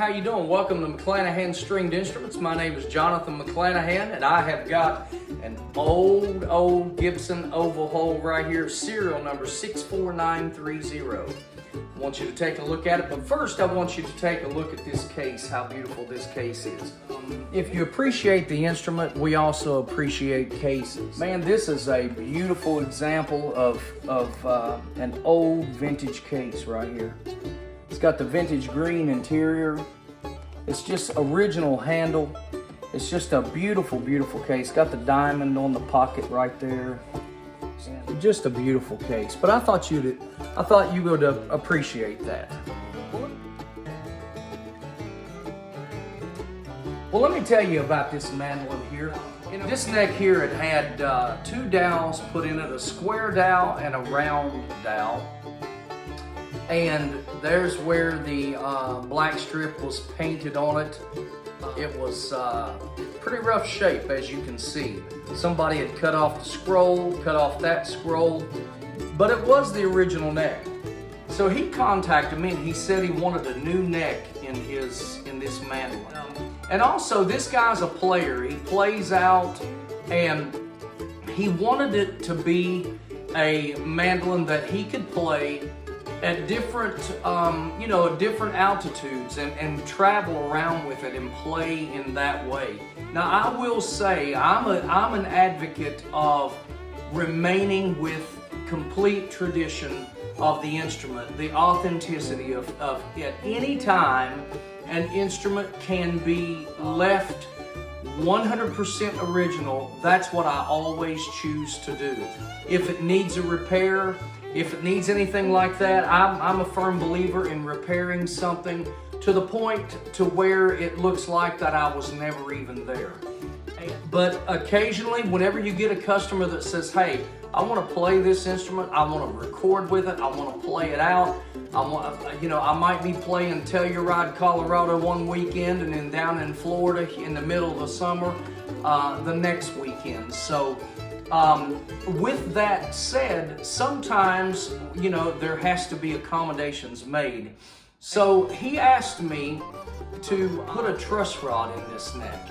how you doing? Welcome to McClanahan Stringed Instruments. My name is Jonathan McClanahan, and I have got an old Gibson overhaul right here, serial number 64930. I want you to take a look at it, but first I want you to take a look at this case, how beautiful this case is. If you appreciate the instrument, we also appreciate cases. Man, this is a beautiful example of an old vintage case right here. It's got the vintage green interior. It's just original handle. It's just a beautiful, beautiful case. Got the diamond on the pocket right there. Just a beautiful case. But I thought you would appreciate that. Well, let me tell you about this mandolin here. This neck here, it had two dowels put in it, a square dowel and a round dowel. And there's where the black strip was painted on it. It was pretty rough shape, as you can see. Somebody had cut off the scroll, cut off that scroll, but it was the original neck. So he contacted me and he said he wanted a new neck in this mandolin. And also, this guy's a player. He plays out, and he wanted it to be a mandolin that he could play at different, different altitudes and travel around with it and play in that way. Now, I will say I'm an advocate of remaining with complete tradition of the instrument, the authenticity of at any time an instrument can be left 100% original. That's what I always choose to do. If it needs a repair, if it needs anything like that, I'm a firm believer in repairing something to the point to where it looks like that I was never even there. But occasionally, whenever you get a customer that says, hey, I want to play this instrument, I want to record with it, I want to play it out, I might be playing Telluride, Colorado one weekend and then down in Florida in the middle of the summer the next weekend. So with that said, sometimes, there has to be accommodations made. So he asked me to put a truss rod in this neck.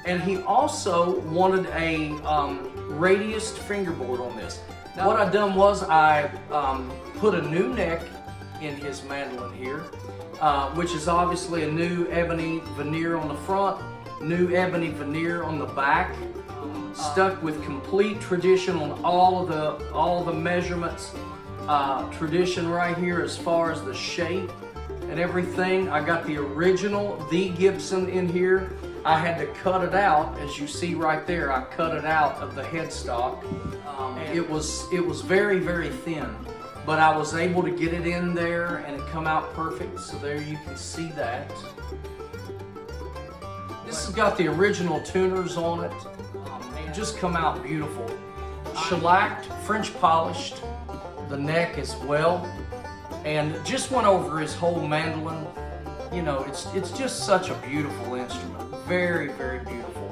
And he also wanted a radiused fingerboard on this. Now, what I done was I put a new neck in his mandolin here, which is obviously a new ebony veneer on the front, new ebony veneer on the back, stuck with complete tradition on all the measurements. Tradition right here as far as the shape and everything. I got the original, the Gibson in here. I had to cut it out, as you see right there. I cut it out of the headstock. It was very, very thin, but I was able to get it in there and it come out perfect. So there you can see that. This has got the original tuners on it. It just come out beautiful. Shellacked, French polished, the neck as well, and just went over his whole mandolin. It's just such a beautiful instrument. Very, very beautiful.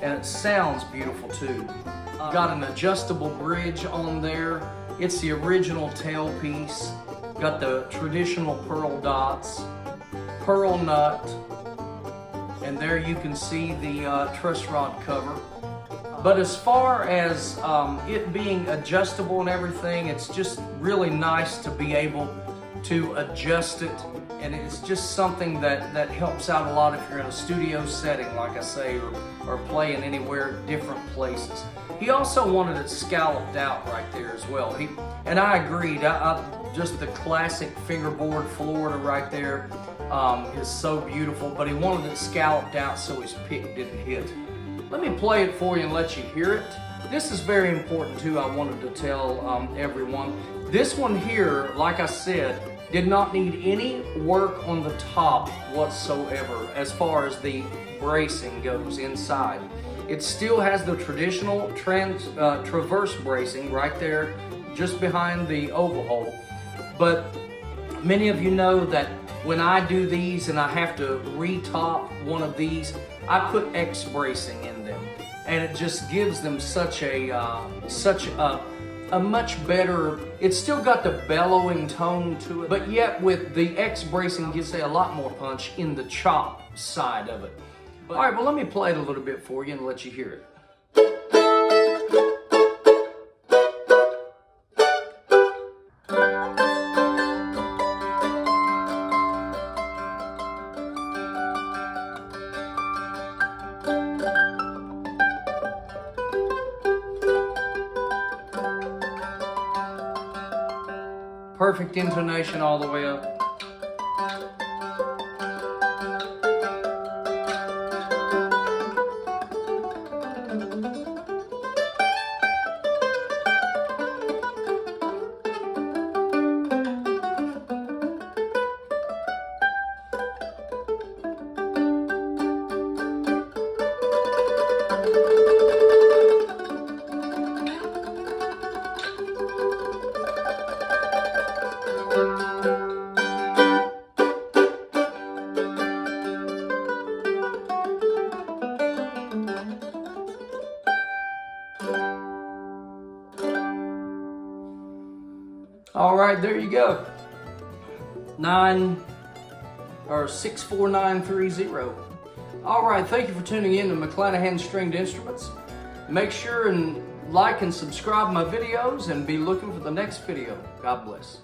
And it sounds beautiful too. Got an adjustable bridge on there. It's the original tailpiece. Got the traditional pearl dots, pearl nut, and there you can see the truss rod cover. But as far as it being adjustable and everything, it's just really nice to be able to adjust it. And it's just something that helps out a lot if you're in a studio setting, like I say, or playing anywhere, different places. He also wanted it scalloped out right there as well. And I agreed. Just the classic fingerboard Florida right there is so beautiful, but he wanted it scalloped out so his pick didn't hit. Let me play it for you and let you hear it. This is very important too, I wanted to tell everyone. This one here, like I said, did not need any work on the top whatsoever as far as the bracing goes inside. It still has the traditional traverse bracing right there just behind the overhaul. But many of you know that when I do these and I have to retop one of these, I put X bracing in them. And it just gives them such a a much better, it's still got the bellowing tone to it, but yet with the X bracing gives it a lot more punch in the chop side of it. All right, well, let me play it a little bit for you and let you hear it. Perfect intonation all the way up. All right, there you go. 64930. All right, thank you for tuning in to McClanahan Stringed Instruments. Make sure and like and subscribe my videos and be looking for the next video. God bless.